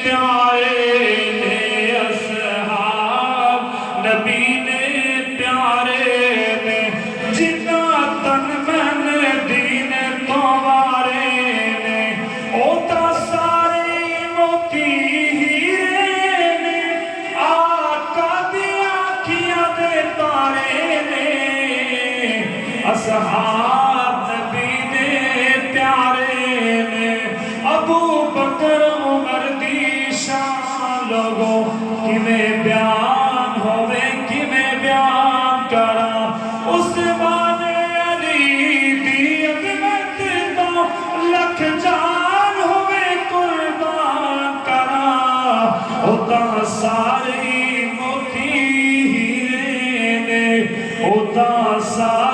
پیارے نے اصحاب نبی نے پیارے نے جنا تن من دین تو وارے نے او تا سارے موتی ہیرے نے آقا دی آنکھیاں دے تارے نے اصحاب نبی نے پیارے نے ابو بکر عمر دی شان لوگوں کیویں بیان ہوئے کیویں بیان کرا عثمان علی دی عظمت تو لکھ جان ہوئے قربان کرا ہوتا ساری موتی ہیرے نے ہوتا ساری